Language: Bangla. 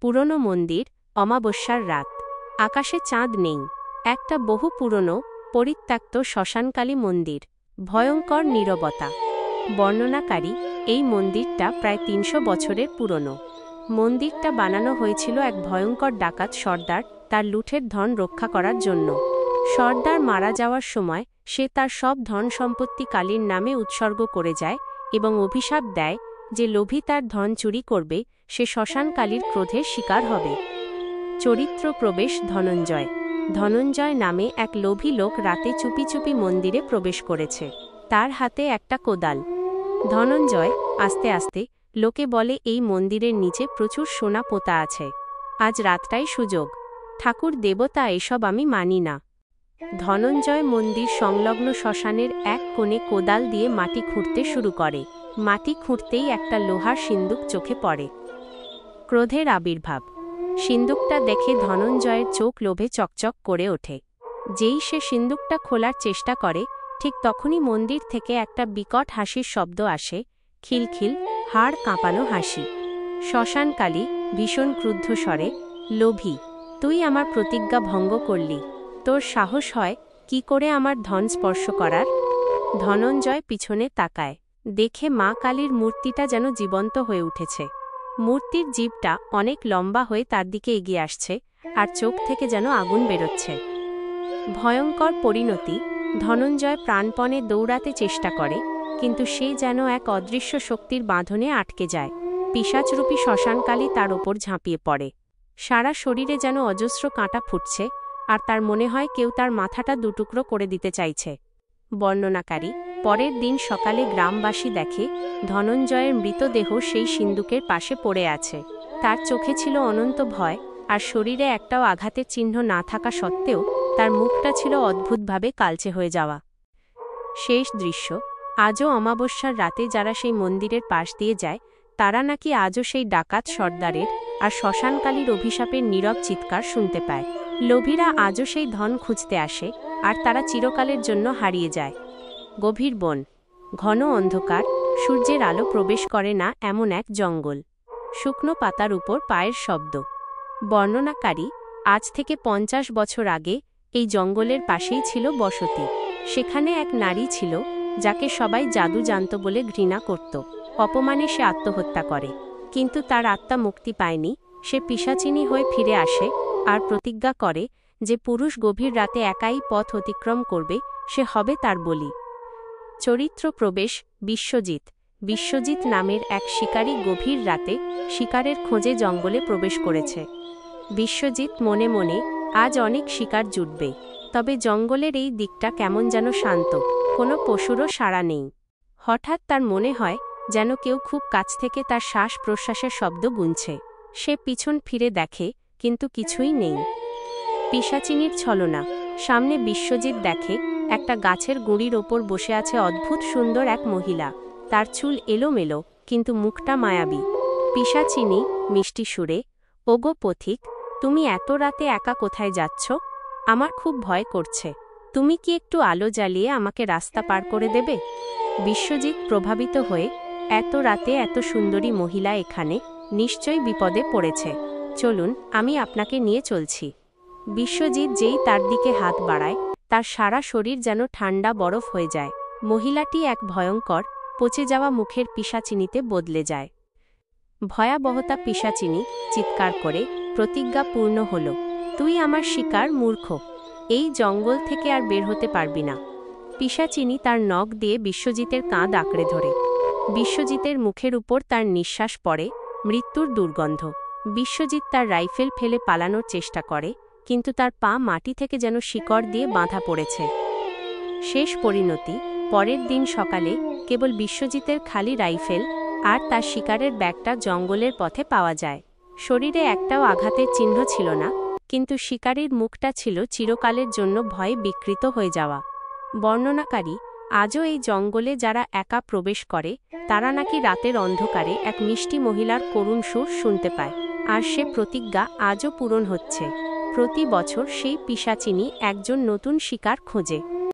পুরনো মন্দির, অমাবস্যার রাত। আকাশে চাঁদ নেই। একটা বহু পুরনো, পরিত্যক্ত শ্মশানকালী মন্দির। ভয়ঙ্কর নীরবতা। বর্ণনাকারী, এই মন্দিরটা প্রায় ৩০০ বছরের পুরনো। মন্দিরটা বানানো হয়েছিল এক ভয়ঙ্কর ডাকাত সর্দার তার লুঠের ধন রক্ষা করার জন্য। সর্দার মারা যাওয়ার সময় সে তার সব ধন সম্পত্তি কালীর নামে উৎসর্গ করে যায় এবং অভিশাপ দেয় যে লোভী তার ধন চুরি করবে সে শ্মশান কালীর ক্রোধের শিকার হবে। চরিত্র প্রবেশ ধনঞ্জয়। ধনঞ্জয় নামে এক লোভী লোক রাতে চুপি চুপি মন্দিরে প্রবেশ করেছে। তার হাতে একটা কোদাল। ধনঞ্জয় আস্তে আস্তে, লোকে বলে এই মন্দিরের নিচে প্রচুর সোনা পোতা আছে। আজ রাতটাই সুযোগ। ঠাকুর দেবতা এসব আমি মানি না। ধনঞ্জয় মন্দির সংলগ্ন শ্মশানের এক কোণে কোদাল দিয়ে মাটি খুঁড়তে শুরু করে। মাটি খুঁড়তেই একটা লোহার সিন্দুক চোখে পড়ে। ক্রোধের আবির্ভাব। সিন্দুকটা দেখে ধনঞ্জয়ের চোখ লোভে চকচক করে ওঠে। যেই সে সিন্দুকটা খোলার চেষ্টা করে, ঠিক তখনই মন্দির থেকে একটা বিকট হাসির শব্দ আসে, খিলখিল, হাড় কাঁপানো হাসি। শ্মশানকালী ভীষণ ক্রুদ্ধ স্বরে, লোভী, তুই আমার প্রতিজ্ঞা ভঙ্গ করলি। তোর সাহস হয় কি করে আমার ধন স্পর্শ করার? ধনঞ্জয় পিছনে তাকায়। দেখে মা কালীর মূর্তিটা যেন জীবন্ত হয়ে উঠেছে। মূর্তির জিভটা অনেক লম্বা হয়ে তার দিকে এগিয়ে আসছে, আর চোখ থেকে যেন আগুন বেরোচ্ছে। ভয়ঙ্কর পরিণতি। ধনঞ্জয় প্রাণপণে দৌড়াতে চেষ্টা করে, কিন্তু সে যেন এক অদৃশ্য শক্তির বাঁধনে আটকে যায়। পিশাচরূপী শ্মশানকালী তার ওপর ঝাঁপিয়ে পড়ে। সারা শরীরে যেন অজস্র কাঁটা ফুটছে, আর তার মনে হয় কেউ তার মাথাটা দুটুকরো করে দিতে চাইছে। বর্ণনাকারী, পরের দিন সকালে গ্রামবাসী দেখে ধনঞ্জয়ের মৃতদেহ সেই সিন্দুকের পাশে পড়ে আছে। তার চোখে ছিল অনন্ত ভয়, আর শরীরে একটাও আঘাতের চিহ্ন না থাকা সত্ত্বেও তার মুখটা ছিল অদ্ভুতভাবে কালচে হয়ে যাওয়া। শেষ দৃশ্য। আজও অমাবস্যার রাতে যারা সেই মন্দিরের পাশ দিয়ে যায়, তারা নাকি আজও সেই ডাকাত সর্দারের আর শ্মশানকালীর অভিশাপের নীরব চিৎকার শুনতে পায়। লোভীরা আজও সেই ধন খুঁজতে আসে, আর তারা চিরকালের জন্য হারিয়ে যায়। গভীর বন। ঘন অন্ধকার, সূর্যের আলো প্রবেশ করে না এমন এক জঙ্গল। শুকনো পাতার উপর পায়ের শব্দ। বর্ণনাকারী, আজ থেকে ৫০ বছর আগে এই জঙ্গলের পাশেই ছিল বসতি। সেখানে এক নারী ছিল যাকে সবাই জাদু জানত বলে ঘৃণা করত। অপমানে সে আত্মহত্যা করে, কিন্তু তার আত্মা মুক্তি পায়নি। সে পিশাচিনী হয়ে ফিরে আসে আর প্রতিজ্ঞা করে যে পুরুষ গভীর রাতে একাই পথ অতিক্রম করবে, সে হবে তার বলি। চরিত্র প্রবেশ বিশ্বজিৎ। বিশ্বজিৎ নামের এক শিকারী গভীর রাতে শিকারের খোঁজে জঙ্গলে প্রবেশ করেছে। বিশ্বজিৎ মনে মনে, আজ অনেক শিকার জুটবে। তবে জঙ্গলের এই দিকটা কেমন যেন শান্ত, কোনো পশুরও সাড়া নেই। হঠাৎ তার মনে হয় যেন কেউ খুব কাছ থেকে তার শ্বাস প্রশ্বাসের শব্দ গুনছে। সে পিছন ফিরে দেখে, কিন্তু কিছুই নেই। পিশাচিনীর ছলনা। সামনে বিশ্বজিৎ দেখে একটা গাছের গুঁড়ির ওপর বসে আছে অদ্ভুত সুন্দর এক মহিলা। তার চুল এলোমেলো, কিন্তু মুখটা মায়াবী। পিশাচিনী মিষ্টি সুরে, ওগো পথিক, তুমি এত রাতে একা কোথায় যাচ্ছ? আমার খুব ভয় করছে। তুমি কি একটু আলো জ্বালিয়ে আমাকে রাস্তা পার করে দেবে? বিশ্বজিৎ প্রভাবিত হয়ে, এত রাতে এত সুন্দরী মহিলা এখানে, নিশ্চয়ই বিপদে পড়েছে। চলুন, আমি আপনাকে নিয়ে চলছি। বিশ্বজিৎ যেই তার দিকে হাত বাড়ায়, তার সারা শরীর যেন ঠান্ডা বরফ হয়ে যায়। মহিলাটি এক ভয়ঙ্কর, পচে যাওয়া মুখের পিশাচিনীতে বদলে যায়। ভয়াবহতা। পিশাচিনী চিৎকার করে, প্রতিজ্ঞা পূর্ণ হল। তুই আমার শিকার, মূর্খ। এই জঙ্গল থেকে আর বের হতে পারবি না। পিশাচিনী তার নখ দিয়ে বিশ্বজিতের কাঁধ আঁকড়ে ধরে। বিশ্বজিতের মুখের উপর তার নিঃশ্বাস পড়ে, মৃত্যুর দুর্গন্ধ। বিশ্বজিৎ তার রাইফেল ফেলে পালানোর চেষ্টা করে, কিন্তু তার পা মাটি থেকে যেন শিকড় দিয়ে বাঁধা পড়েছে। শেষ পরিণতি। পরের দিন সকালে কেবল বিশ্বজিতের খালি রাইফেল আর তার শিকারের ব্যাগটা জঙ্গলের পথে পাওয়া যায়। শরীরে একটাও আঘাতের চিহ্ন ছিল না, কিন্তু শিকারীর মুখটা ছিল চিরকালের জন্য ভয়ে বিকৃত হয়ে যাওয়া। বর্ণনাকারী, আজও এই জঙ্গলে যারা একা প্রবেশ করে, তারা নাকি রাতের অন্ধকারে এক মিষ্টি মহিলার করুণ সুর শুনতে পায়, আর সে প্রতিজ্ঞা আজও পূরণ হচ্ছে। প্রতি বছর সেই পিশাচিনী একজন নতুন শিকার খোঁজে।